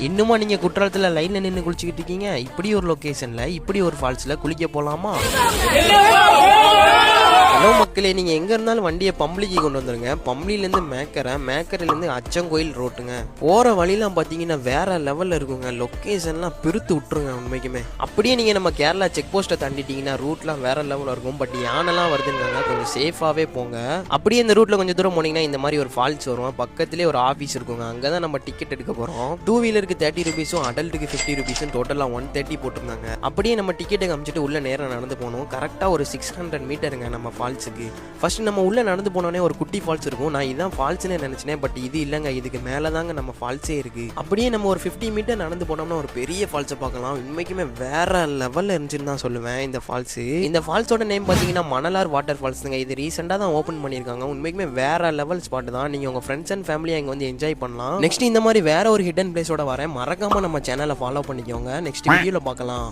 இன்னுமா நீங்க குற்றாலத்துல லைன்ல நின்று குளிச்சுக்கிட்டு இருக்கீங்க? இப்படி ஒரு லொகேஷன்ல இப்படி ஒரு ஃபால்ஸ்ல குளிக்க போலாமா? ஹலோ மக்களே, நீங்க எங்க இருந்தாலும் வண்டியை பம்பளிக்கு கொண்டு வந்துருங்க. பம்பளிலேருந்து மேக்கரையிலேருந்து அச்சங்கோயில் ரோட்டுங்க. போற வழியெல்லாம் பாத்தீங்கன்னா வேற லெவல்ல இருக்குங்க. லொகேஷன்லாம் பிரித்து விட்டுருங்க உண்மைக்குமே. அப்படியே நீங்க நம்ம கேரளா செக் போஸ்ட்டை தாண்டிட்டீங்கன்னா ரூட்லாம் வேற லெவலில் இருக்கும். பட் யானெல்லாம் வருதுங்க, கொஞ்சம் சேஃபாவே போங்க. அப்படியே இந்த ரூட்ல கொஞ்சம் தூரம் போனீங்கன்னா இந்த மாதிரி ஒரு ஃபால்ஸ் வரும். பக்கத்திலே ஒரு ஆஃபீஸ் இருக்குங்க. அங்கதான் நம்ம டிக்கெட் எடுக்க போறோம். 2 வீலருக்கு 30 ரூபீஸும் அடல்ட்டுக்கு 50 ரூபீஸும் டோட்டலா 130 போட்டிருந்தாங்க. அப்படியே நம்ம டிக்கெட்டை காமிச்சிட்டு உள்ள நேரம் நடந்து போகணும். கரெக்டா ஒரு 600 மீட்டருங்க நம்ம ஃபால்ஸுக்கு. ஃபர்ஸ்ட் நம்ம உள்ள நடந்து போனோடனே ஒரு குட்டி ஃபால்ஸ் இருக்கும். நான் இதான் ஃபால்ஸ்னே நினைச்சேன், பட் இது இல்லைங்க, இதுக்கு மேலதாங்க நம்ம ஃபால்ஸே இருக்கு. அப்படியே நம்ம ஒரு 50 மீட்டர் நடந்து போனோம்னா ஒரு பெரிய ஃபால்ஸை பார்க்கலாம். உண்மைக்குமே வேற லெவல்ல இருந்துச்சுன்னு தான் சொல்லுவேன் இந்த ஃபால்ஸ். இந்த ஃபால்ஸோட நேம் பார்த்தீங்கன்னா மணலார் வாட்டர் ஃபால்ஸுங்க. இது ரீசெண்டாக தான் ஓப்பன் பண்ணியிருக்காங்க. உண்மைக்குமே வேற லெவல் ஸ்பாட் தான். நீங்க உங்க ஃப்ரெண்ட்ஸ் அண்ட் ஃபேமிலியை இங்கே வந்து என்ஜாய் பண்ணலாம். நெக்ஸ்ட் இந்த மாதிரி வேற ஒரு ஹிடன் பிளேஸோட வரேன். மறக்காம நம்ம சேனலை ஃபாலோ பண்ணிக்கோங்க. நெக்ஸ்ட் வீடியோல பார்க்கலாம்.